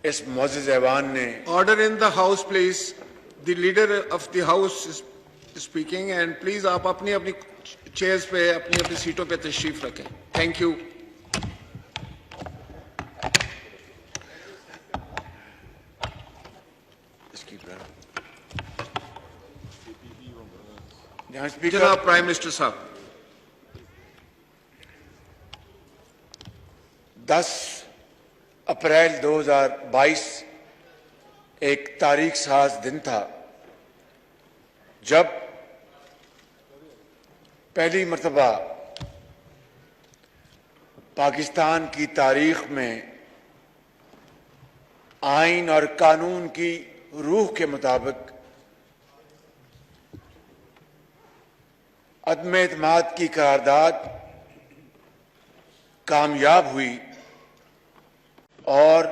اس معزز ایوان نے Order in the house, please. The leader of the house is speaking, and please آپ اپنی اپنی چیئرز پہ اپنی اپنی سیٹوں پہ تشریف رکھیں. Thank you. جناب پرائم منسٹر صاحب. 10 اپریل 2022 ایک تاریخ ساز دن تھا جب پہلی مرتبہ پاکستان کی تاریخ میں آئین اور قانون کی روح کے مطابق عدم اعتماد کی قرارداد کامیاب ہوئی اور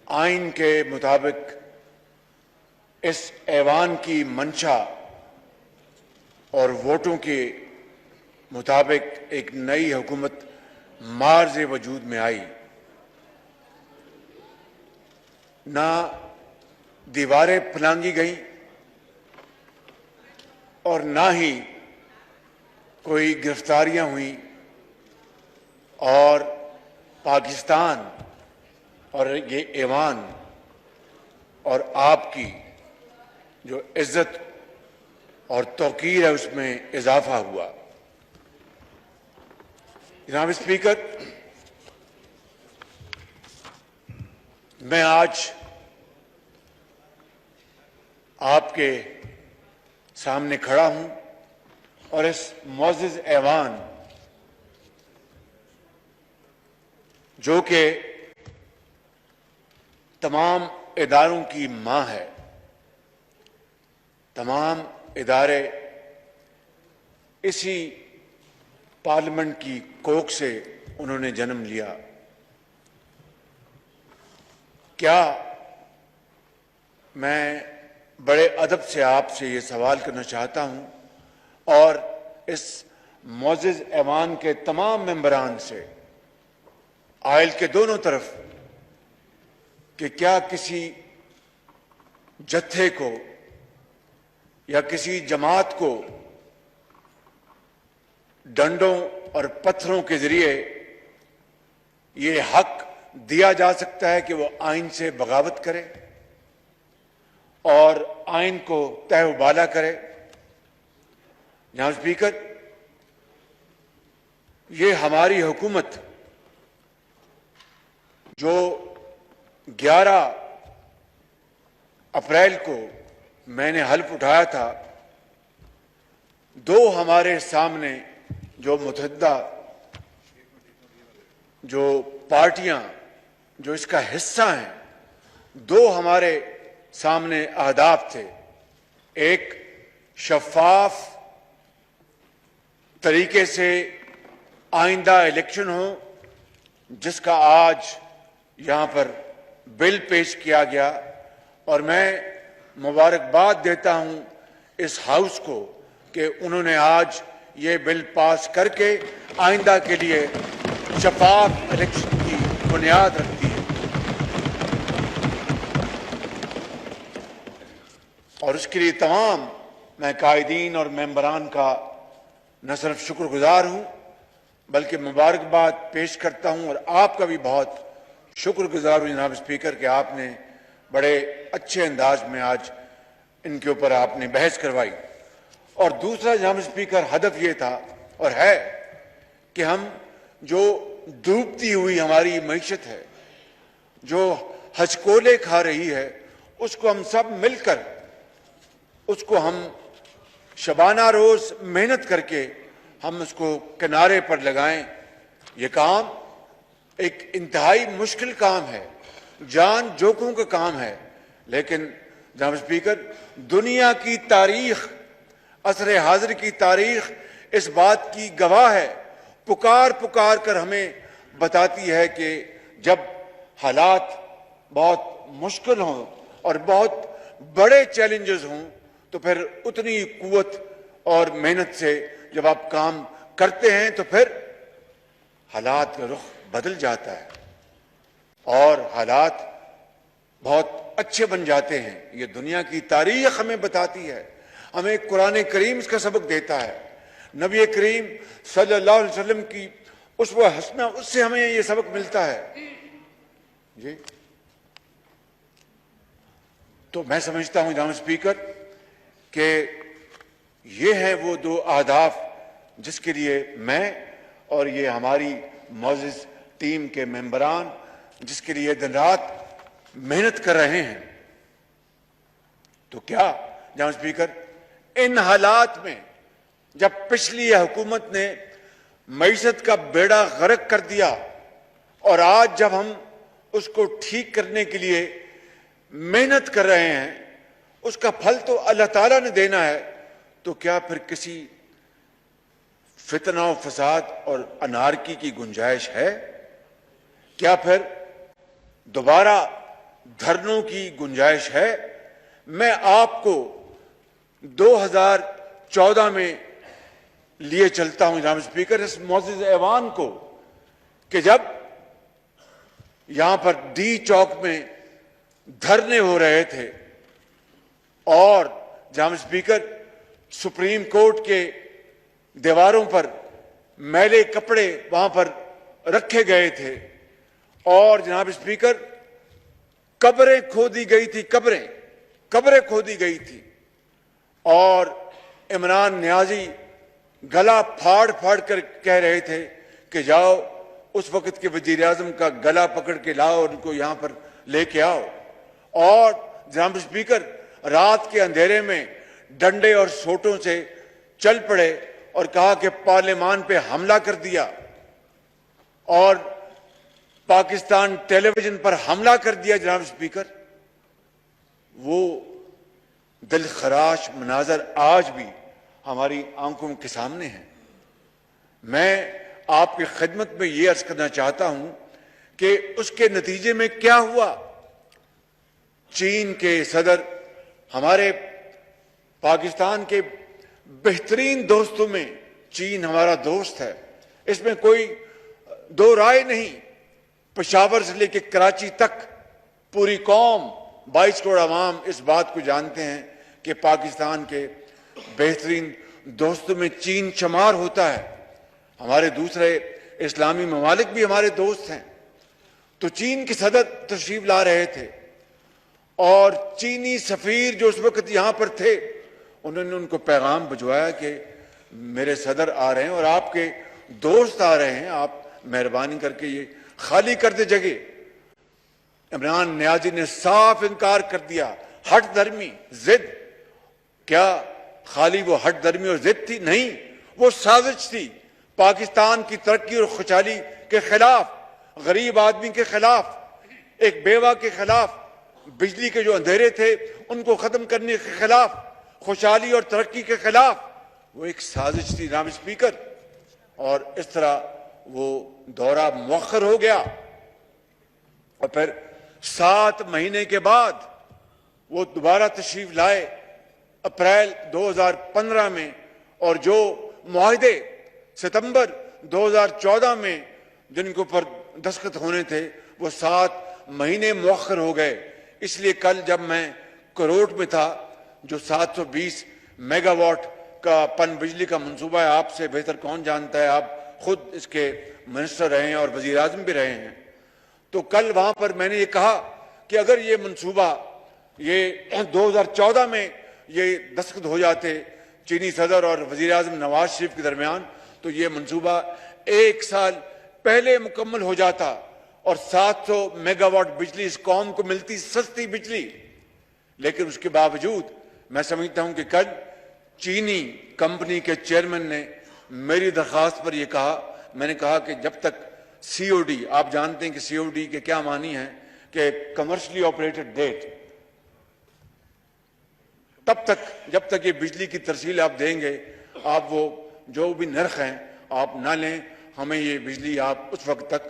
آئین کے مطابق اس ایوان کی منشا اور ووٹوں کے مطابق ایک نئی حکومت مارز وجود میں آئی. نہ دیواریں پھلانگی گئیں اور نہ ہی کوئی گرفتاریاں ہوئیں اور پاکستان اور یہ ایوان اور آپ کی جو عزت اور توقیر ہے اس میں اضافہ ہوا. جناب اسپیکر، میں آج آپ کے سامنے کھڑا ہوں اور اس معزز ایوان جو کہ تمام اداروں کی ماں ہے، تمام ادارے اسی پارلیمنٹ کی کوکھ سے انہوں نے جنم لیا. کیا میں بڑے ادب سے آپ سے یہ سوال کرنا چاہتا ہوں اور اس معزز ایوان کے تمام ممبران سے آئل کے دونوں طرف کہ کیا کسی جتھے کو یا کسی جماعت کو ڈنڈوں اور پتھروں کے ذریعے یہ حق دیا جا سکتا ہے کہ وہ آئین سے بغاوت کرے اور آئین کو تہ و بالا کرے؟ جناب اسپیکر، یہ ہماری حکومت جو 11 اپریل کو میں نے حلف اٹھایا تھا، دو ہمارے سامنے جو متحدہ جو پارٹیاں جو اس کا حصہ ہیں، دو ہمارے سامنے اہداف تھے. ایک شفاف طریقے سے آئندہ الیکشن ہو، جس کا آج یہاں پر بل پیش کیا گیا، اور میں مبارکباد دیتا ہوں اس ہاؤس کو کہ انہوں نے آج یہ بل پاس کر کے آئندہ کے لیے شفاف الیکشن کی بنیاد رکھتی ہے. اور اس کے لیے تمام میں قائدین اور ممبران کا نہ صرف شکر گزار ہوں بلکہ مبارکباد پیش کرتا ہوں، اور آپ کا بھی بہت شکر گزار ہوں جناب اسپیکر کہ آپ نے بڑے اچھے انداز میں آج ان کے اوپر آپ نے بحث کروائی. اور دوسرا جناب اسپیکر ہدف یہ تھا اور ہے کہ ہم جو ڈوبتی ہوئی ہماری معیشت ہے، جو ہچکولے کھا رہی ہے، اس کو ہم سب مل کر اس کو ہم شبانہ روز محنت کر کے ہم اس کو کنارے پر لگائیں. یہ کام ایک انتہائی مشکل کام ہے، جان جوکوں کا کام ہے، لیکن جناب اسپیکر دنیا کی تاریخ، عصر حاضر کی تاریخ اس بات کی گواہ ہے، پکار پکار کر ہمیں بتاتی ہے کہ جب حالات بہت مشکل ہوں اور بہت بڑے چیلنجز ہوں تو پھر اتنی قوت اور محنت سے جب آپ کام کرتے ہیں تو پھر حالات کا رخ بدل جاتا ہے اور حالات بہت اچھے بن جاتے ہیں. یہ دنیا کی تاریخ ہمیں بتاتی ہے, ہمیں قرآن کریم اس کا سبق دیتا ہے. نبی کریم صلی اللہ علیہ وسلم کی اسوہ حسنہ, اس سے ہمیں یہ سبق ملتا ہے. جی تو میں سمجھتا ہوں جناب اسپیکر کہ یہ ہے وہ دو اہداف جس کے لیے میں اور یہ ہماری معزز ٹیم کے ممبران جس کے لیے دن رات محنت کر رہے ہیں. تو کیا جناب اسپیکر, ان حالات میں جب پچھلی حکومت نے معیشت کا بیڑا غرق کر دیا اور آج جب ہم اس کو ٹھیک کرنے کے لیے محنت کر رہے ہیں, اس کا پھل تو اللہ تعالیٰ نے دینا ہے, تو کیا پھر کسی فتنہ و فساد اور انارکی کی گنجائش ہے؟ کیا پھر دوبارہ دھرنوں کی گنجائش ہے؟ میں آپ کو 2014 میں لیے چلتا ہوں جناب اسپیکر اس معزز ایوان کو, کہ جب یہاں پر ڈی چوک میں دھرنے ہو رہے تھے اور جناب اسپیکر سپریم کورٹ کے دیواروں پر میلے کپڑے وہاں پر رکھے گئے تھے اور جناب اسپیکر قبریں کھودی گئی تھی, قبریں کھودی گئی تھی, اور عمران نیازی گلا پھاڑ پھاڑ کر کہہ رہے تھے کہ جاؤ اس وقت کے وزیر اعظم کا گلا پکڑ کے لاؤ اور ان کو یہاں پر لے کے آؤ. اور جناب اسپیکر رات کے اندھیرے میں ڈنڈے اور سوٹوں سے چل پڑے اور کہا کہ پارلیمان پہ حملہ کر دیا اور پاکستان ٹیلی ویژن پر حملہ کر دیا. جناب اسپیکر وہ دل خراش مناظر آج بھی ہماری آنکھوں کے سامنے ہیں. میں آپ کی خدمت میں یہ عرض کرنا چاہتا ہوں کہ اس کے نتیجے میں کیا ہوا. چین کے صدر ہمارے پاکستان کے بہترین دوستوں میں چین ہمارا دوست ہے, اس میں کوئی دو رائے نہیں. پشاور سے لے کے کراچی تک پوری قوم 22 کروڑ عوام اس بات کو جانتے ہیں کہ پاکستان کے بہترین دوستوں میں چین شمار ہوتا ہے. ہمارے دوسرے اسلامی ممالک بھی ہمارے دوست ہیں. تو چین کے صدر تشریف لا رہے تھے اور چینی سفیر جو اس وقت یہاں پر تھے انہوں نے ان کو پیغام بھجوایا کہ میرے صدر آ رہے ہیں اور آپ کے دوست آ رہے ہیں, آپ مہربانی کر کے یہ خالی کر دے جگہ. عمران نیازی نے صاف انکار کر دیا. ہٹ دھرمی ضد, کیا خالی وہ ہٹ دھرمی اور ضد تھی؟ نہیں, وہ سازش تھی پاکستان کی ترقی اور خوشحالی کے خلاف, غریب آدمی کے خلاف, ایک بیوہ کے خلاف, بجلی کے جو اندھیرے تھے ان کو ختم کرنے کے خلاف, خوشحالی اور ترقی کے خلاف. وہ ایک سازش تھی جناب اسپیکر. اور اس طرح وہ دورہ مؤخر ہو گیا اور پھر 7 مہینے کے بعد وہ دوبارہ تشریف لائے اپریل 2015 میں, اور جو معاہدے ستمبر 2014 میں جن کے اوپر دستخط ہونے تھے وہ 7 مہینے مؤخر ہو گئے. اس لیے کل جب میں کروٹ میں تھا, جو 720 میگا واٹ کا پن بجلی کا منصوبہ ہے, آپ سے بہتر کون جانتا ہے, آپ خود اس کے منسٹر رہے ہیں اور وزیر اعظم بھی رہے ہیں. تو کل وہاں پر میں نے یہ کہا کہ اگر یہ منصوبہ یہ 2014 میں یہ دستخط ہو جاتے چینی صدر اور وزیر اعظم نواز شریف کے درمیان, تو یہ منصوبہ 1 سال پہلے مکمل ہو جاتا اور 700 میگا واٹ بجلی اس قوم کو ملتی, سستی بجلی. لیکن اس کے باوجود میں سمجھتا ہوں کہ کل چینی کمپنی کے چیئرمین نے میری درخواست پر یہ کہا, میں نے کہا کہ جب تک سی او ڈی, آپ جانتے ہیں کہ سی او ڈی کے کیا معنی ہیں کہ کمرشلی آپریٹڈ ڈیٹ, تب تک جب تک یہ بجلی کی ترسیل آپ دیں گے, آپ وہ جو بھی نرخ ہیں آپ نہ لیں, ہمیں یہ بجلی آپ اس وقت تک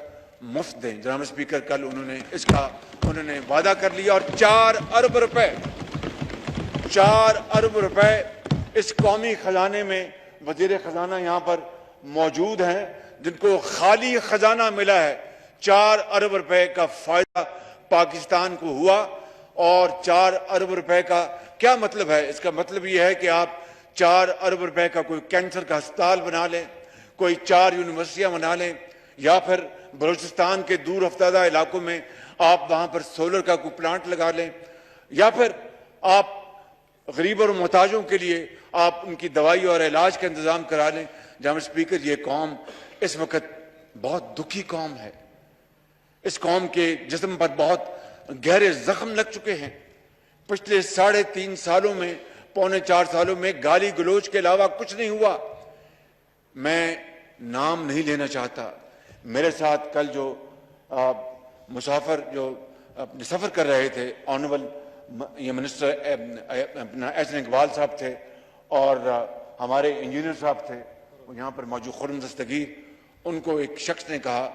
مفت دیں. جناب اسپیکر کل انہوں نے وعدہ کر لیا اور 4 ارب روپے اس قومی خزانے میں, وزیر خزانہ یہاں پر موجود ہیں جن کو خالی خزانہ ملا ہے. 4 ارب روپے کا فائدہ پاکستان کو ہوا اور 4 ارب روپے کا کیا مطلب ہے؟ اس کا مطلب یہ ہے کہ آپ 4 ارب روپے کا کوئی کینسر کا ہسپتال بنا لیں، کوئی 4 یونیورسٹیاں بنا لیں، یا پھر بلوچستان کے دور افتادہ علاقوں میں آپ وہاں پر سولر کا کوئی پلانٹ لگا لیں، یا پھر آپ غریب اور محتاجوں کے لیے آپ ان کی دوائی اور علاج کا انتظام کرا لیں۔ جناب اسپیکر، یہ قوم اس وقت بہت دکھی قوم ہے۔ اس قوم کے جسم پر بہت گہرے زخم لگ چکے ہیں۔ پچھلے 3.5 سالوں میں، پونے 4 سالوں میں گالی گلوچ کے علاوہ کچھ نہیں ہوا۔ میں نام نہیں لینا چاہتا۔ میرے ساتھ کل جو مسافر جو اپنے سفر کر رہے تھے، آنریبل یہ منسٹر اپنا احسن اقبال صاحب تھے، اور ہمارے انجینئر صاحب تھے، وہ یہاں پر موجود خرم دستگیر، ان کو ایک شخص نے کہا،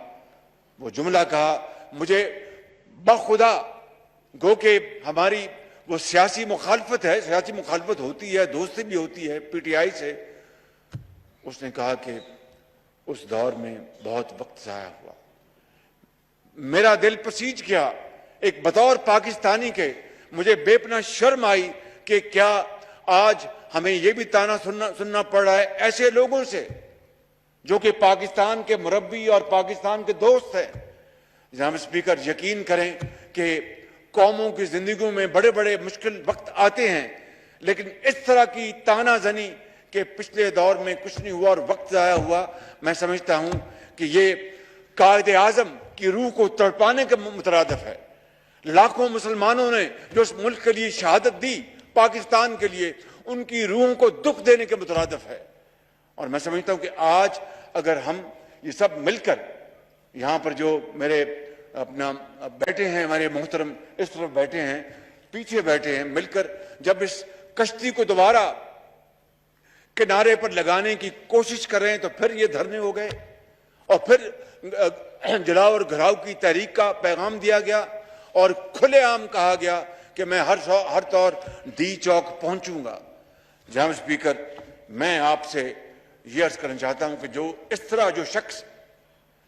وہ جملہ کہا، مجھے بخدا گو کہ ہماری وہ سیاسی مخالفت ہے، سیاسی مخالفت ہوتی ہے، دوستی بھی ہوتی ہے پی ٹی آئی سے، اس نے کہا کہ اس دور میں بہت وقت ضائع ہوا۔ میرا دل پسیج گیا، ایک بطور پاکستانی کے مجھے بے پناہ شرم آئی کہ کیا آج ہمیں یہ بھی تانا سننا پڑ رہا ہے ایسے لوگوں سے جو کہ پاکستان کے مربی اور پاکستان کے دوست ہیں۔ جناب اسپیکر، یقین کریں کہ قوموں کی زندگیوں میں بڑے بڑے مشکل وقت آتے ہیں، لیکن اس طرح کی تانا زنی کہ پچھلے دور میں کچھ نہیں ہوا اور وقت ضائع ہوا، میں سمجھتا ہوں کہ یہ قائد اعظم کی روح کو تڑپانے کے مترادف ہے۔ لاکھوں مسلمانوں نے جو اس ملک کے لیے شہادت دی، پاکستان کے لیے، ان کی روحوں کو دکھ دینے کے مترادف ہے۔ اور میں سمجھتا ہوں کہ آج اگر ہم یہ سب مل کر، یہاں پر جو میرے اپنا بیٹھے ہیں، ہمارے محترم اس طرف بیٹھے ہیں، پیچھے بیٹھے ہیں، مل کر جب اس کشتی کو دوبارہ کنارے پر لگانے کی کوشش کر رہے ہیں، تو پھر یہ دھرنے ہو گئے، اور پھر جلاؤ اور گھراؤ کی تحریک کا پیغام دیا گیا، اور کھلے عام کہا گیا کہ میں ہر طور دی چوک پہنچوں گا۔ جناب اسپیکر، میں آپ سے یہ عرض کرنا چاہتا ہوں کہ جو اس طرح جو شخص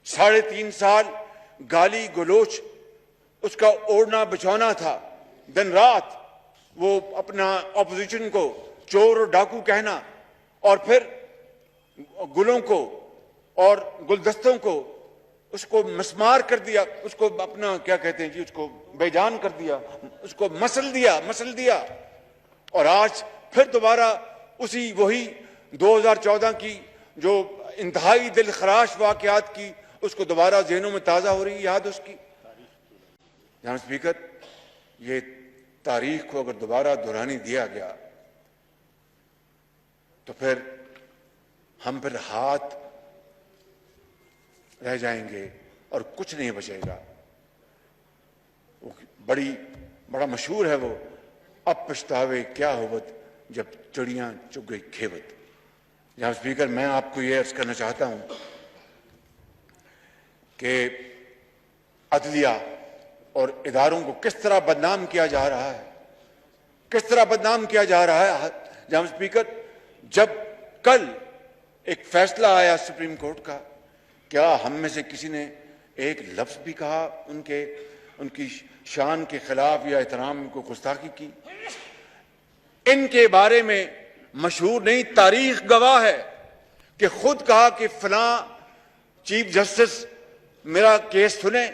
3.5 سال گالی گلوچ اس کا اوڑھنا بچھونا تھا، دن رات وہ اپنا اپوزیشن کو چور اور ڈاکو کہنا، اور پھر گلوں کو اور گلدستوں کو اس کو مسمار کر دیا، اس کو اپنا کیا کہتے ہیں جی، اس کو بے جان کر دیا، اس کو مسل دیا، اور آج پھر دوبارہ اسی وہی 2014 کی جو انتہائی دل خراش واقعات کی اس کو دوبارہ ذہنوں میں تازہ ہو رہی یاد اس کی۔ جناب اسپیکر، یہ تاریخ کو اگر دوبارہ دہرانی دیا گیا تو پھر ہم پھر ہاتھ رہ جائیں گے اور کچھ نہیں بچے گا۔ وہ بڑا مشہور ہے وہ، اب پچھتاوے کیا ہوت جب چڑیاں چگ گئی کھیوت۔ جناب اسپیکر، میں آپ کو یہ عرض کرنا چاہتا ہوں کہ عدلیہ اور اداروں کو کس طرح بدنام کیا جا رہا ہے، کس طرح بدنام کیا جا رہا ہے۔ جناب اسپیکر، جب کل ایک فیصلہ آیا سپریم کورٹ کا، کیا ہم میں سے کسی نے ایک لفظ بھی کہا ان کی شان کے خلاف یا احترام کو گستاخی کی؟ ان کے بارے میں مشہور نہیں، تاریخ گواہ ہے کہ خود کہا کہ فلاں چیف جسٹس میرا کیس سنیں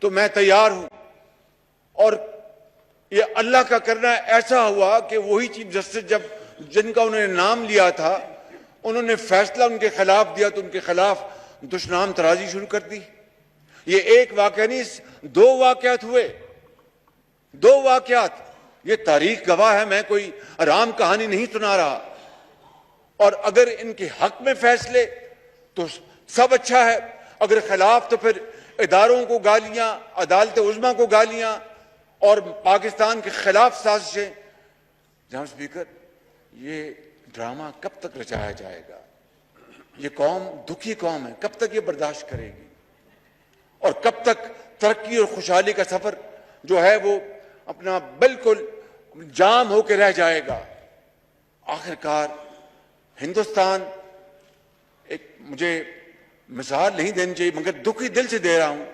تو میں تیار ہوں، اور یہ اللہ کا کرنا ایسا ہوا کہ وہی چیف جسٹس جن کا انہوں نے نام لیا تھا، انہوں نے فیصلہ ان کے خلاف دیا تو ان کے خلاف دشنام ترازی شروع کر دی۔ یہ ایک واقعہ نہیں، 2 واقعات ہوئے، 2 واقعات۔ یہ تاریخ گواہ ہے، میں کوئی رام کہانی نہیں سنا رہا۔ اور اگر ان کے حق میں فیصلے تو سب اچھا ہے، اگر خلاف تو پھر اداروں کو گالیاں، عدالت عظمیٰ کو گالیاں، اور پاکستان کے خلاف سازشیں۔ جناب اسپیکر، یہ ڈرامہ کب تک رچایا جائے گا؟ یہ قوم دکھی قوم ہے، کب تک یہ برداشت کرے گی؟ اور کب تک ترقی اور خوشحالی کا سفر جو ہے وہ اپنا بالکل جام ہو کے رہ جائے گا؟ آخر کار ہندوستان، ایک مجھے مثال نہیں دینی چاہیے مگر دکھی دل سے دے رہا ہوں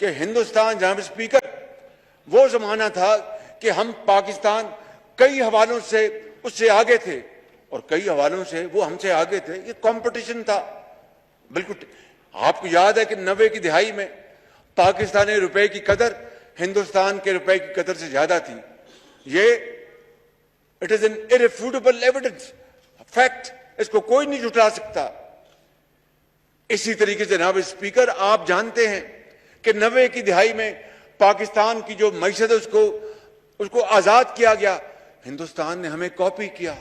کہ ہندوستان، جناب اسپیکر، وہ زمانہ تھا کہ ہم پاکستان کئی حوالوں سے اس سے آگے تھے اور کئی حوالوں سے وہ ہم سے آگے تھے. یہ کمپٹیشن تھا. بالکل آپ کو یاد ہے کہ 90 کی دہائی میں پاکستانی روپے کی قدر ہندوستان کے روپے کی قدر سے زیادہ تھی. یہ it is an irrefutable evidence, fact, اس کو کوئی نہیں جھٹلا سکتا. اسی طریقے سے جناب اسپیکر, آپ جانتے ہیں کہ 90 کی دہائی میں پاکستان کی جو معیشت ہے اس کو آزاد کیا گیا. ہندوستان نے ہمیں کاپی کیا,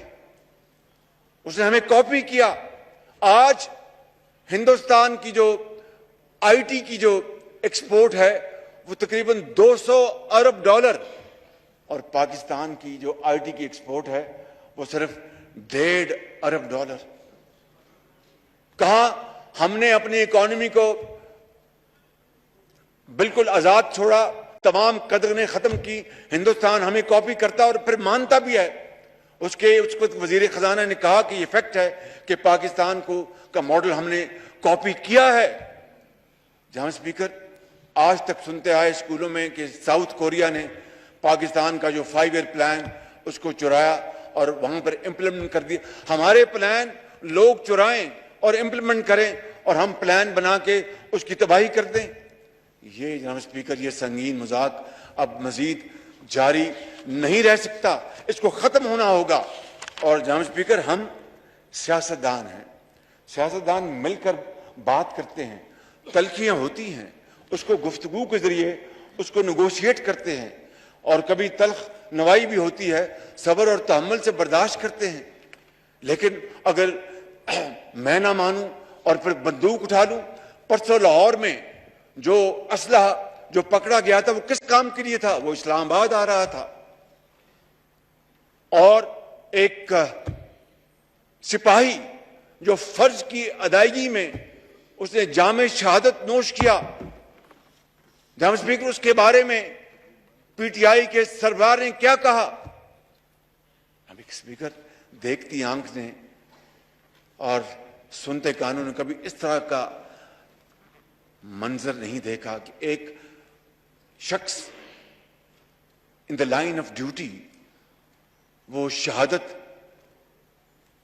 اس نے ہمیں کاپی کیا. آج ہندوستان کی جو آئی ٹی کی جو ایکسپورٹ ہے وہ تقریباً $200 ارب, اور پاکستان کی جو آئی ٹی کی ایکسپورٹ ہے وہ صرف $1.5 ارب. کہاں ہم نے اپنی اکانومی کو بالکل آزاد چھوڑا, تمام قدریں ختم کی, ہندوستان ہمیں کاپی کرتا اور پھر مانتا بھی ہے. اس وقت وزیر خزانہ نے کہا کہ یہ فیکٹ ہے کہ پاکستان کا ماڈل ہم نے کاپی کیا ہے. جہاں اسپیکر آج تک سنتے آئے اسکولوں میں کہ ساؤتھ کوریا نے پاکستان کا جو 5 ایئر پلان اس کو چرایا اور وہاں پر امپلیمنٹ کر دیا. ہمارے پلان لوگ چرائیں اور امپلیمنٹ کریں اور ہم پلان بنا کے اس کی تباہی کر دیں. یہ جناب اسپیکر, یہ سنگین مذاق اب مزید جاری نہیں رہ سکتا, اس کو ختم ہونا ہوگا. اور جناب اسپیکر, ہم سیاستدان ہیں, سیاستدان مل کر بات کرتے ہیں, تلخیاں ہوتی ہیں, اس کو گفتگو کے ذریعے اس کو نیگوشیٹ کرتے ہیں, اور کبھی تلخ نوائی بھی ہوتی ہے, صبر اور تحمل سے برداشت کرتے ہیں. لیکن اگر میں نہ مانوں اور پھر بندوق اٹھا لوں, پرسوں لاہور میں جو اسلحہ جو پکڑا گیا تھا وہ کس کام کے لیے تھا؟ وہ اسلام آباد آ رہا تھا, اور ایک سپاہی جو فرض کی ادائیگی میں اس نے جام شہادت نوش کیا. جناب اسپیکر, اس کے بارے میں پی ٹی آئی کے سربراہ نے کیا کہا؟ اسپیکر, دیکھتی آنکھ نے اور سنتے کانوں نے کبھی اس طرح کا منظر نہیں دیکھا کہ ایک شخص ان دا لائن آف ڈیوٹی وہ شہادت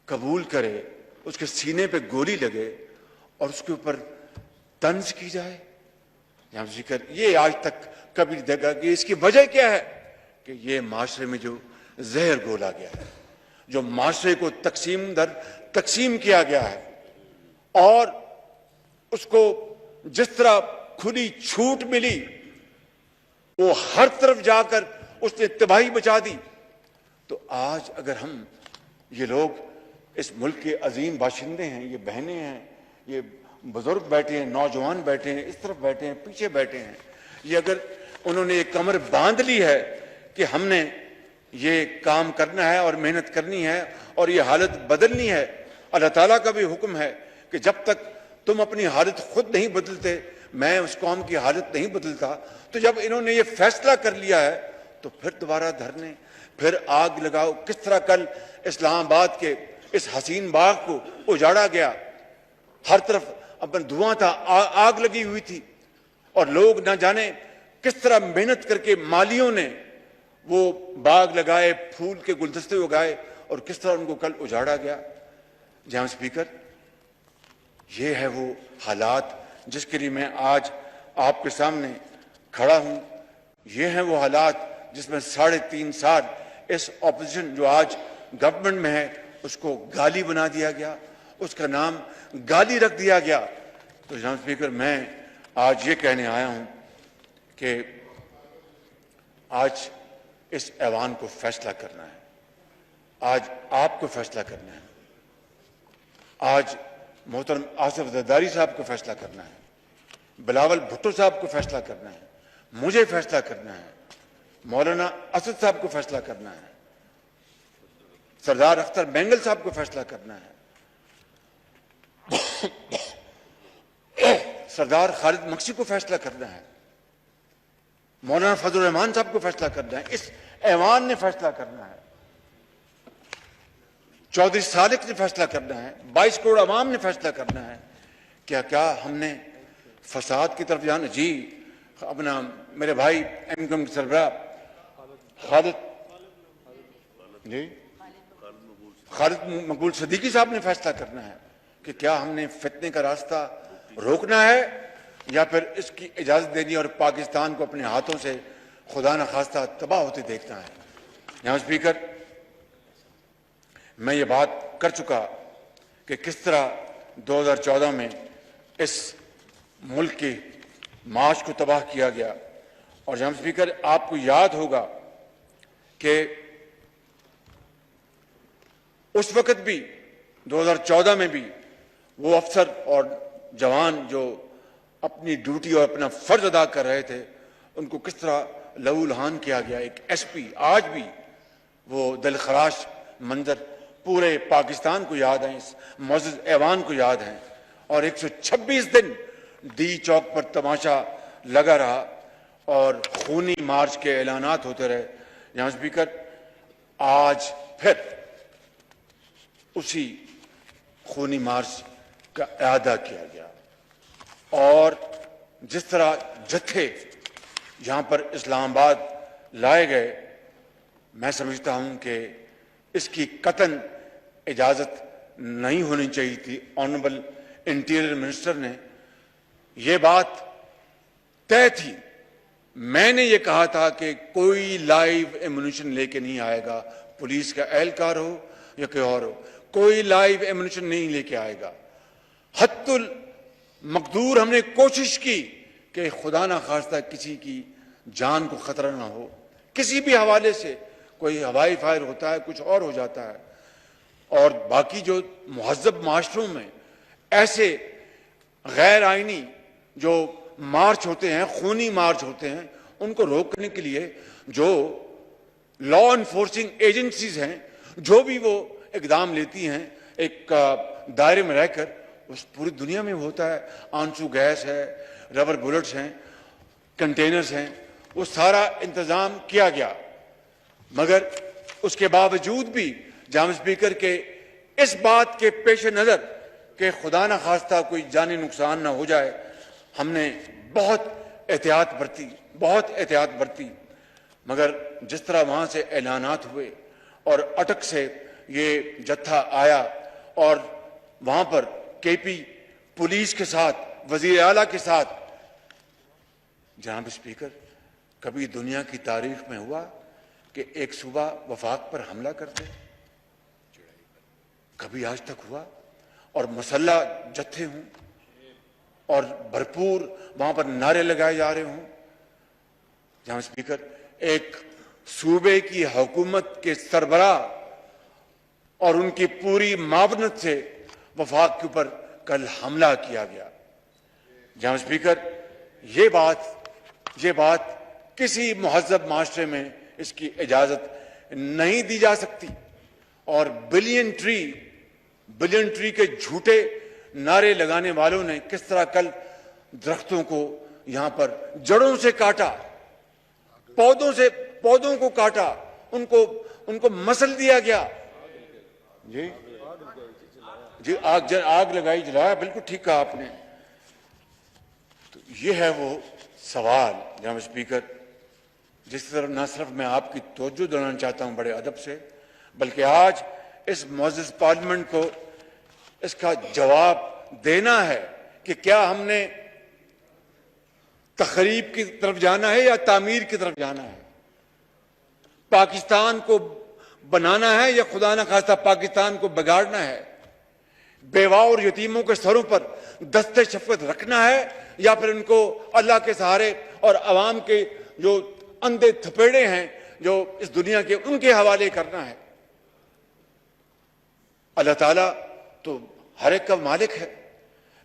قبول کرے, اس کے سینے پہ گولی لگے اور اس کے اوپر طنز کی جائے. یہاں ذکر یہ آج تک کبھی نہیں دیکھا کہ اس کی وجہ کیا ہے, کہ یہ معاشرے میں جو زہر گھولا گیا ہے, جو معاشرے کو تقسیم کیا گیا ہے, اور اس کو جس طرح کھلی چھوٹ ملی وہ ہر طرف جا کر اس نے تباہی مچا دی. تو آج اگر ہم یہ لوگ اس ملک کے عظیم باشندے ہیں, یہ بہنیں ہیں, یہ بزرگ بیٹھے ہیں, نوجوان بیٹھے ہیں, اس طرف بیٹھے ہیں, پیچھے بیٹھے ہیں, یہ اگر انہوں نے ایک کمر باندھ لی ہے کہ ہم نے یہ کام کرنا ہے اور محنت کرنی ہے اور یہ حالت بدلنی ہے. اللہ تعالیٰ کا بھی حکم ہے کہ جب تک تم اپنی حالت خود نہیں بدلتے میں اس قوم کی حالت نہیں بدلتا. تو جب انہوں نے یہ فیصلہ کر لیا ہے تو پھر دوبارہ دھرنے, پھر آگ لگاؤ. کس طرح کل اسلام آباد کے اس حسین باغ کو اجاڑا گیا, ہر طرف اپنا دھواں تھا, آگ لگی ہوئی تھی, اور لوگ نہ جانے کس طرح محنت کر کے مالیوں نے وہ باغ لگائے, پھول کے گلدستے اگائے, اور کس طرح ان کو کل اجاڑا گیا. جہاں اسپیکر, یہ ہے وہ حالات جس کے لیے میں آج آپ کے سامنے کھڑا ہوں. یہ ہیں وہ حالات جس میں 3.5 سال اس اپوزیشن جو آج گورنمنٹ میں ہے اس کو گالی بنا دیا گیا, اس کا نام گالی رکھ دیا گیا. تو جناب اسپیکر, میں آج یہ کہنے آیا ہوں کہ آج اس ایوان کو فیصلہ کرنا ہے, آج آپ کو فیصلہ کرنا ہے, آج محترم آصف زرداری صاحب کو فیصلہ کرنا ہے, بلاول بھٹو صاحب کو فیصلہ کرنا ہے, مجھے فیصلہ کرنا ہے, مولانا اسد صاحب کو فیصلہ کرنا ہے, سردار اختر بینگل صاحب کو فیصلہ کرنا ہے, سردار خالد مکسی کو فیصلہ کرنا ہے, مولانا فضل الرحمان صاحب کو فیصلہ کرنا ہے. اس ایوان نے فیصلہ کرنا ہے, چودھری صادق نے فیصلہ کرنا ہے, 22 کروڑ عوام نے فیصلہ کرنا ہے. کیا ہم نے فساد کی طرف جانا؟ جی, اپنا میرے بھائی ایم کم سربراہ خالد مقبول صدیقی صاحب نے فیصلہ کرنا ہے کہ کیا ہم نے فتنے کا راستہ روکنا ہے یا پھر اس کی اجازت دینی اور پاکستان کو اپنے ہاتھوں سے خدا نخواستہ تباہ ہوتے دیکھنا ہے. جناب اسپیکر، میں یہ بات کر چکا کہ کس طرح 2014 میں اس ملک کے معاش کو تباہ کیا گیا. اور جناب اسپیکر، آپ کو یاد ہوگا کہ اس وقت بھی 2014 میں بھی وہ افسر اور جوان جو اپنی ڈیوٹی اور اپنا فرض ادا کر رہے تھے ان کو کس طرح لہو لہان کیا گیا. ایک ایس پی، آج بھی وہ دلخراش منظر پورے پاکستان کو یاد ہیں، اس معزز ایوان کو یاد ہیں. اور 126 دن ڈی چوک پر تماشا لگا رہا اور خونی مارچ کے اعلانات ہوتے رہے. جناب اسپیکر، آج پھر اسی خونی مارچ کا اعادہ کیا گیا اور جس طرح جتھے یہاں پر اسلام آباد لائے گئے، میں سمجھتا ہوں کہ اس کی قطعاً اجازت نہیں ہونی چاہیے تھی. آنریبل انٹیریئر منسٹر نے یہ بات طے تھی. میں نے یہ کہا تھا کہ کوئی لائیو ایمونیشن لے کے نہیں آئے گا، پولیس کا اہلکار ہو یا کوئی اور ہو، کوئی لائیو ایمونیشن نہیں لے کے آئے گا. حتی المقدور ہم نے کوشش کی کہ خدا نہ خواستہ کسی کی جان کو خطرہ نہ ہو. کسی بھی حوالے سے کوئی ہوائی فائر ہوتا ہے، کچھ اور ہو جاتا ہے. اور باقی جو مہذب معاشروں میں ایسے غیر آئینی جو مارچ ہوتے ہیں، خونی مارچ ہوتے ہیں، ان کو روکنے کے لیے جو لا انفورسنگ ایجنسیز ہیں، جو بھی وہ اقدام لیتی ہیں ایک دائرے میں رہ کر، اس پوری دنیا میں ہوتا ہے. آنسو گیس ہے، ربر بلٹس ہیں، کنٹینرز ہیں، وہ سارا انتظام کیا گیا. مگر اس کے باوجود بھی جناب اسپیکر کے اس بات کے پیش نظر کہ خدا نہ خواستہ کوئی جانی نقصان نہ ہو جائے، ہم نے بہت احتیاط برتی. مگر جس طرح وہاں سے اعلانات ہوئے اور اٹک سے یہ جتھا آیا اور وہاں پر کے پی پولیس کے ساتھ، وزیر اعلیٰ کے ساتھ، جناب اسپیکر کبھی دنیا کی تاریخ میں ہوا کہ ایک صوبہ وفاق پر حملہ کرتے؟ کبھی آج تک ہوا؟ اور مسلح جتھے ہوں اور بھرپور وہاں پر نعرے لگائے جا رہے ہوں. جناب اسپیکر، ایک صوبے کی حکومت کے سربراہ اور ان کی پوری معاونت سے وفاق کے اوپر کل حملہ کیا گیا. جناب اسپیکر، یہ بات کسی مہذب معاشرے میں اس کی اجازت نہیں دی جا سکتی. اور بلین ٹری کے جھوٹے نعرے لگانے والوں نے کس طرح کل درختوں کو یہاں پر جڑوں سے کاٹا، پودوں کو کاٹا، ان کو مسل دیا گیا. جی آگ لگائی، جلایا، بالکل ٹھیک کہا آپ نے. تو یہ ہے وہ سوال جناب اسپیکر جس طرح نہ صرف میں آپ کی توجہ دلانا چاہتا ہوں بڑے ادب سے، بلکہ آج اس معزز پارلیمنٹ کو اس کا جواب دینا ہے کہ کیا ہم نے تخریب کی طرف جانا ہے یا تعمیر کی طرف جانا ہے، پاکستان کو بنانا ہے یا خدا نہ خواستہ پاکستان کو بگاڑنا ہے، بیواں اور یتیموں کے سروں پر دست شفقت رکھنا ہے یا پھر ان کو اللہ کے سہارے اور عوام کے جو اندھے تھپیڑے ہیں جو اس دنیا کے، ان کے حوالے کرنا ہے. اللہ تعالیٰ تو ہر ایک کا مالک ہے،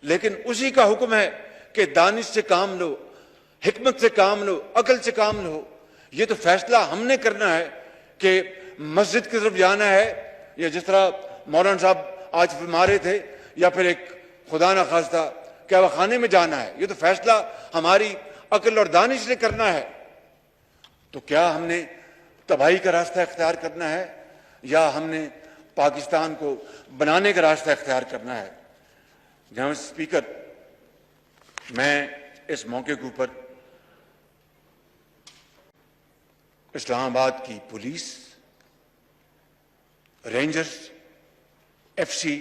لیکن اسی کا حکم ہے کہ دانش سے کام لو، حکمت سے کام لو، عقل سے کام لو. یہ تو فیصلہ ہم نے کرنا ہے کہ مسجد کی طرف جانا ہے یا جس طرح مولانا صاحب آج فرما رہے تھے، یا پھر ایک خدا نہ خواستہ کعبہ خانے میں جانا ہے. یہ تو فیصلہ ہماری عقل اور دانش نے کرنا ہے. تو کیا ہم نے تباہی کا راستہ اختیار کرنا ہے یا ہم نے پاکستان کو بنانے کا راستہ اختیار کرنا ہے؟ جناب اسپیکر، میں اس موقع کے اوپر اسلام آباد کی police, rangers, F C,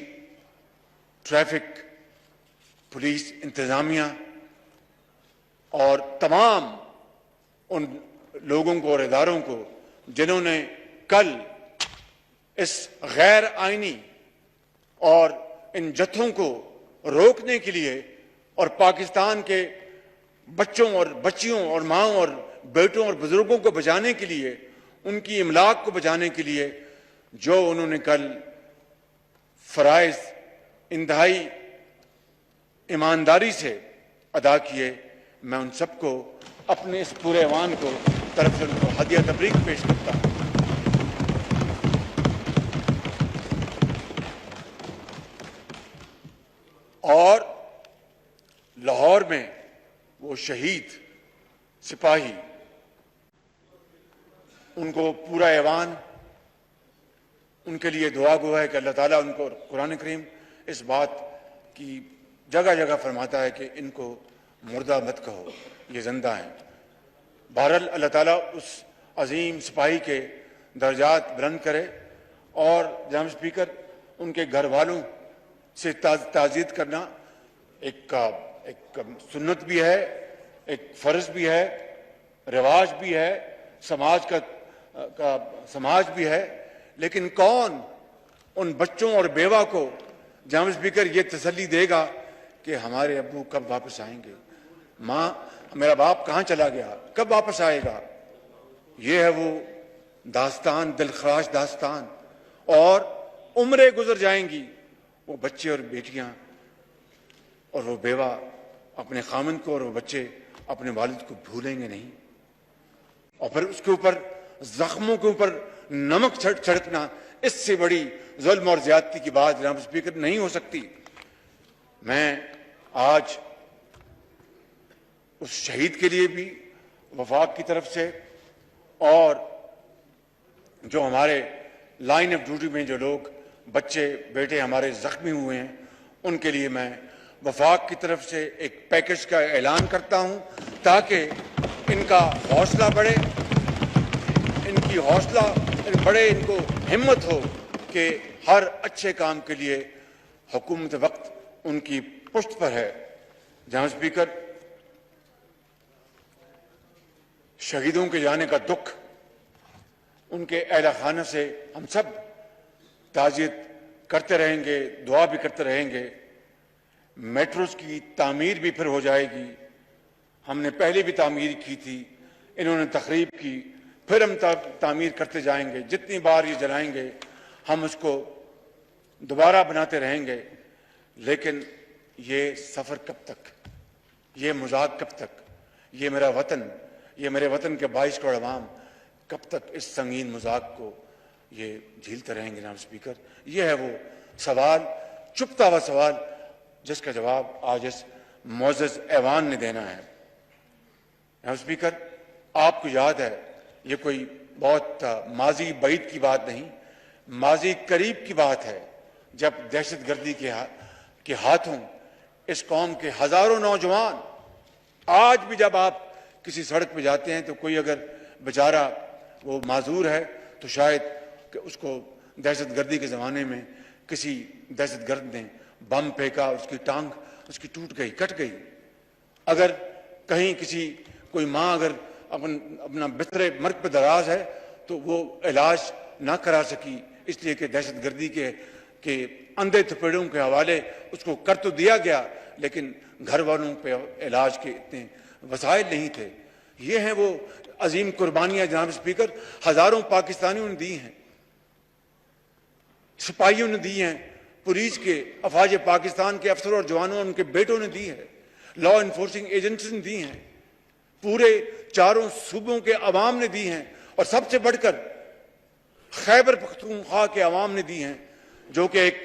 traffic police انتظامیہ اور تمام ان لوگوں کو اور اداروں کو جنہوں نے کل اس غیر آئینی اور ان جتھوں کو روکنے کے لیے اور پاکستان کے بچوں اور بچیوں اور ماؤں اور بیٹوں اور بزرگوں کو بچانے کے لیے، ان کی املاک کو بچانے کے لیے جو انہوں نے کل فرائض انتہائی ایمانداری سے ادا کیے، میں ان سب کو اپنے اس پورے ایوان کو طرف سے ان کو ہدیہ تبریک پیش کرتا ہوں۔ اور لاہور میں وہ شہید سپاہی، ان کو پورا ایوان ان کے لیے دعا گو ہے کہ اللہ تعالیٰ ان کو، قرآن کریم اس بات کی جگہ جگہ فرماتا ہے کہ ان کو مردہ مت کہو، یہ زندہ ہیں۔ بہرحال اللہ تعالیٰ اس عظیم سپاہی کے درجات بلند کرے، اور جناب اسپیکر ان کے گھر والوں سے تعزیت کرنا ایک سنت بھی ہے، ایک فرض بھی ہے، رواج بھی ہے، سماج بھی ہے، لیکن کون ان بچوں اور بیوہ کو جناب اسپیکر یہ تسلی دے گا کہ ہمارے ابو کب واپس آئیں گے، ماں میرا باپ کہاں چلا گیا، کب واپس آئے گا؟ یہ ہے وہ داستان، دلخراش داستان، اور عمریں گزر جائیں گی، وہ بچے اور بیٹیاں اور وہ بیوہ اپنے خامند کو اور وہ بچے اپنے والد کو بھولیں گے نہیں، اور پھر اس کے اوپر زخموں کے اوپر نمک چھڑکنا، اس سے بڑی ظلم اور زیادتی کی بات جناب اسپیکر نہیں ہو سکتی۔ میں آج اس شہید کے لیے بھی وفاق کی طرف سے، اور جو ہمارے لائن آف ڈیوٹی میں جو لوگ بچے بیٹے ہمارے زخمی ہوئے ہیں، ان کے لیے میں وفاق کی طرف سے ایک پیکج کا اعلان کرتا ہوں، تاکہ ان کا حوصلہ بڑھے، ان کی حوصلہ بڑھے، ان کو ہمت ہو کہ ہر اچھے کام کے لیے حکومت وقت ان کی پشت پر ہے۔ جناب اسپیکر، شہیدوں کے جانے کا دکھ، ان کے اہل خانہ سے ہم سب تعزیت کرتے رہیں گے، دعا بھی کرتے رہیں گے۔ میٹروز کی تعمیر بھی پھر ہو جائے گی، ہم نے پہلے بھی تعمیر کی تھی، انہوں نے تخریب کی، پھر ہم تعمیر کرتے جائیں گے، جتنی بار یہ جلائیں گے ہم اس کو دوبارہ بناتے رہیں گے۔ لیکن یہ سفر کب تک، یہ مذاق کب تک، یہ میرا وطن، یہ میرے وطن کے 22 کروڑ عوام کب تک اس سنگین مذاق کو یہ جھیلتے رہیں گے؟ جناب اسپیکر، یہ ہے وہ سوال، چھپتا ہوا سوال، جس کا جواب آج اس معزز ایوان نے دینا ہے۔ جناب اسپیکر، آپ کو یاد ہے، یہ کوئی بہت ماضی بعید کی بات نہیں، ماضی قریب کی بات ہے، جب دہشت گردی کے ہاتھوں اس قوم کے ہزاروں نوجوان، آج بھی جب آپ کسی سڑک پہ جاتے ہیں تو کوئی اگر بیچارہ وہ معذور ہے تو شاید کہ اس کو دہشت گردی کے زمانے میں کسی دہشت گرد نے بم پھینکا، اس کی ٹانگ اس کی ٹوٹ گئی، کٹ گئی۔ اگر کہیں کوئی ماں اگر اپنا بستر مرگ پہ دراز ہے تو وہ علاج نہ کرا سکی، اس لیے کہ دہشت گردی کے اندھے تھپیڑوں کے حوالے اس کو کر تو دیا گیا، لیکن گھر والوں پہ علاج کے اتنے وسائل نہیں تھے۔ یہ ہیں وہ عظیم قربانیاں جناب اسپیکر، ہزاروں پاکستانیوں نے دی ہیں، سپاہیوں نے دی ہیں، پولیس کے افواج پاکستان کے افسروں اور جوانوں اور ان کے بیٹوں نے دی ہے، لا انفورسنگ ایجنسیز نے دی ہیں، پورے چاروں صوبوں کے عوام نے دی ہیں، اور سب سے بڑھ کر خیبر پختونخوا کے عوام نے دی ہیں، جو کہ ایک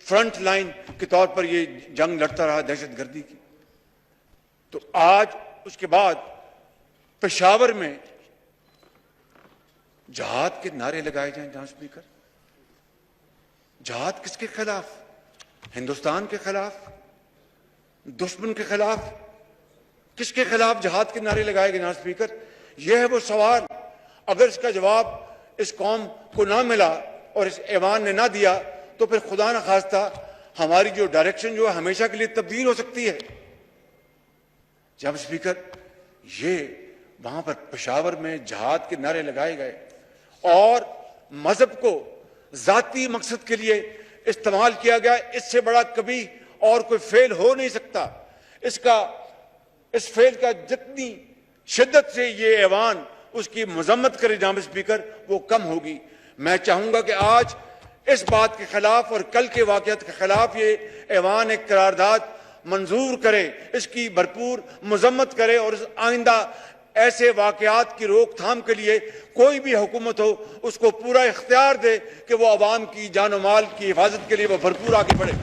فرنٹ لائن کے طور پر یہ جنگ لڑتا رہا دہشت گردی کی۔ تو آج اس کے بعد پشاور میں جہاد کے نعرے لگائے جائیں جناب اسپیکر، جہاد کس کے خلاف؟ ہندوستان کے خلاف، دشمن کے خلاف، کس کے خلاف جہاد کے نعرے لگائے گئے جناب اسپیکر؟ یہ ہے وہ سوال۔ اگر اس کا جواب اس قوم کو نہ ملا اور اس ایوان نے نہ دیا تو پھر خدا نہ خواستہ ہماری جو ڈائریکشن جو ہے ہمیشہ کے لیے تبدیل ہو سکتی ہے۔ جناب اسپیکر، یہ وہاں پر پشاور میں جہاد کے نعرے لگائے گئے اور مذہب کو ذاتی مقصد کے لیے استعمال کیا گیا، اس سے بڑا کبھی اور کوئی فعل ہو نہیں سکتا۔ اس فعل کا جتنی شدت سے یہ ایوان اس کی مذمت کرے جناب اسپیکر وہ کم ہوگی۔ میں چاہوں گا کہ آج اس بات کے خلاف اور کل کے واقعات کے خلاف یہ ایوان ایک قرارداد منظور کرے، اس کی بھرپور مذمت کرے اور آئندہ ایسے واقعات کی روک تھام کے لیے کوئی بھی حکومت ہو اس کو پورا اختیار دے کہ وہ عوام کی جان و مال کی حفاظت کے لیے وہ بھرپور آگے بڑھے۔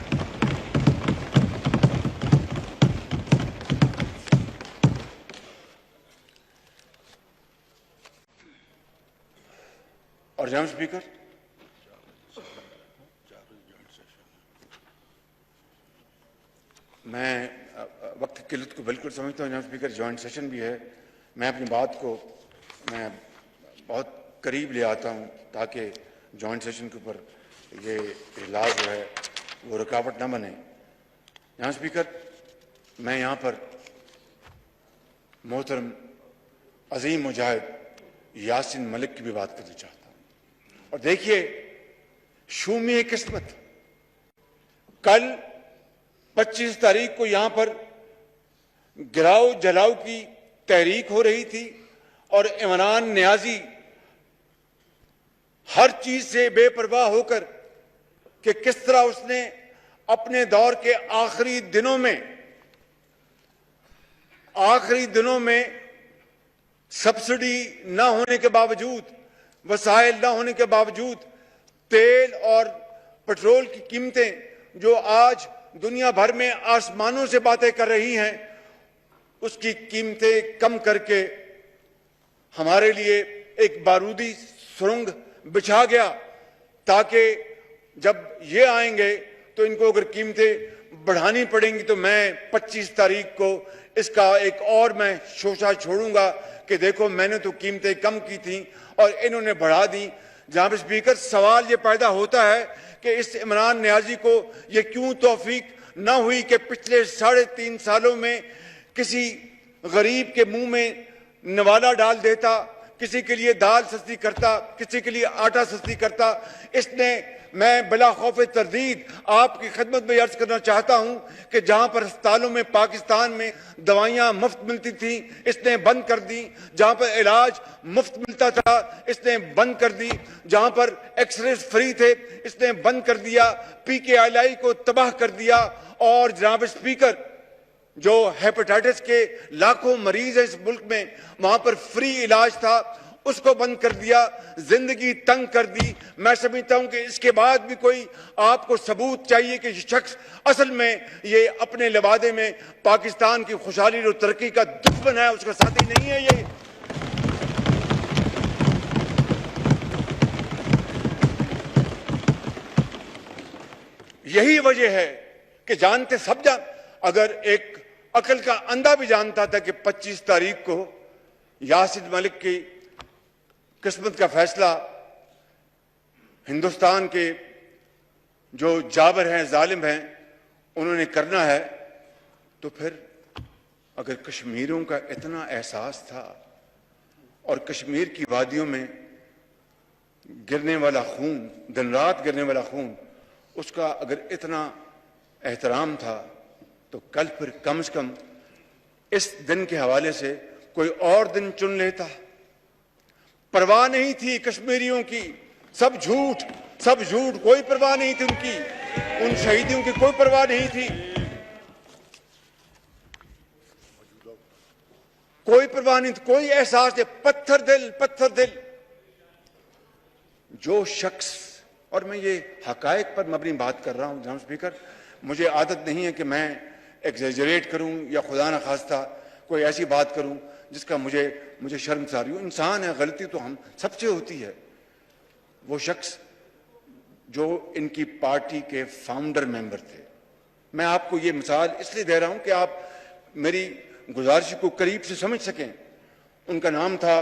اور جناب اسپیکر، میں وقت کی قلت کو بالکل سمجھتا ہوں جناب اسپیکر، جوائنٹ سیشن بھی ہے، میں اپنی بات کو میں بہت قریب لے آتا ہوں تاکہ جوائنٹ سیشن کے اوپر یہ اجلاس جو ہے وہ رکاوٹ نہ بنے۔ جناب اسپیکر، میں یہاں پر محترم عظیم مجاہد یاسین ملک کی بھی بات کرنا چاہتا ہوں۔ اور دیکھیے، شومی قسمت، کل 25 تاریخ کو یہاں پر گراؤ جلاؤ کی تحریک ہو رہی تھی اور عمران نیازی ہر چیز سے بے پرواہ ہو کر کہ کس طرح اس نے اپنے دور کے آخری دنوں میں سبسڈی نہ ہونے کے باوجود، وسائل نہ ہونے کے باوجود، تیل اور پٹرول کی قیمتیں جو آج دنیا بھر میں آسمانوں سے باتیں کر رہی ہیں، اس کی قیمتیں کم کر کے ہمارے لیے ایک بارودی سرنگ بچھا گیا تاکہ جب یہ آئیں گے تو ان کو اگر قیمتیں بڑھانی پڑیں گی تو میں 25 تاریخ کو اس کا ایک اور میں شوشہ چھوڑوں گا کہ دیکھو میں نے تو قیمتیں کم کی تھیں اور انہوں نے بڑھا دی۔ جناب اسپیکر، سوال یہ پیدا ہوتا ہے کہ اس عمران نیازی کو یہ کیوں توفیق نہ ہوئی کہ پچھلے 3.5 سالوں میں کسی غریب کے منہ میں نوالا ڈال دیتا، کسی کے لیے دال سستی کرتا، کسی کے لیے آٹا سستی کرتا۔ اس نے، میں بلا خوف تردید آپ کی خدمت میں عرض کرنا چاہتا ہوں کہ جہاں پر اسپتالوں میں پاکستان میں دوائیاں مفت ملتی تھیں اس نے بند کر دی، جہاں پر علاج مفت ملتا تھا اس نے بند کر دی، جہاں پر ایکس ریز فری تھے اس نے بند کر دیا، PKLI کو تباہ کر دیا۔ اور جناب اسپیکر، جو ہیپاٹائٹس کے لاکھوں مریض ہیں اس ملک میں، وہاں پر فری علاج تھا، اس کو بند کر دیا، زندگی تنگ کر دی۔ میں سمجھتا ہوں کہ اس کے بعد بھی کوئی آپ کو ثبوت چاہیے کہ یہ شخص اصل میں یہ اپنے لبادے میں پاکستان کی خوشحالی اور ترقی کا دشمن ہے، اس کا ساتھی نہیں ہے۔ یہ یہی وجہ ہے کہ جانتے سب اگر ایک عقل کا اندھا بھی جانتا تھا کہ 25 تاریخ کو یاسین ملک کی قسمت کا فیصلہ ہندوستان کے جو جابر ہیں، ظالم ہیں، انہوں نے کرنا ہے، تو پھر اگر کشمیریوں کا اتنا احساس تھا اور کشمیر کی وادیوں میں گرنے والا خون، دن رات گرنے والا خون، اس کا اگر اتنا احترام تھا تو کل پھر کم از کم اس دن کے حوالے سے کوئی اور دن چن لیتا۔ پرواہ نہیں تھی کشمیریوں کی، سب جھوٹ، کوئی پرواہ نہیں تھی ان کی، ان شہیدوں کی کوئی پرواہ نہیں تھی، کوئی پرواہ نہیں تھی، کوئی احساس نہیں، پتھر دل۔ جو شخص، اور میں یہ حقائق پر مبنی بات کر رہا ہوں جناب اسپیکر، مجھے عادت نہیں ہے کہ میں ایگزیجریٹ کروں یا خدا نہ خواستہ کوئی ایسی بات کروں جس کا مجھے شرمساری ہو۔ انسان ہے، غلطی تو ہم سب سے ہوتی ہے۔ وہ شخص جو ان کی پارٹی کے فاؤنڈر ممبر تھے، میں آپ کو یہ مثال اس لیے دے رہا ہوں کہ آپ میری گزارش کو قریب سے سمجھ سکیں۔ ان کا نام تھا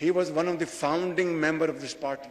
He was one of the founding member of this party.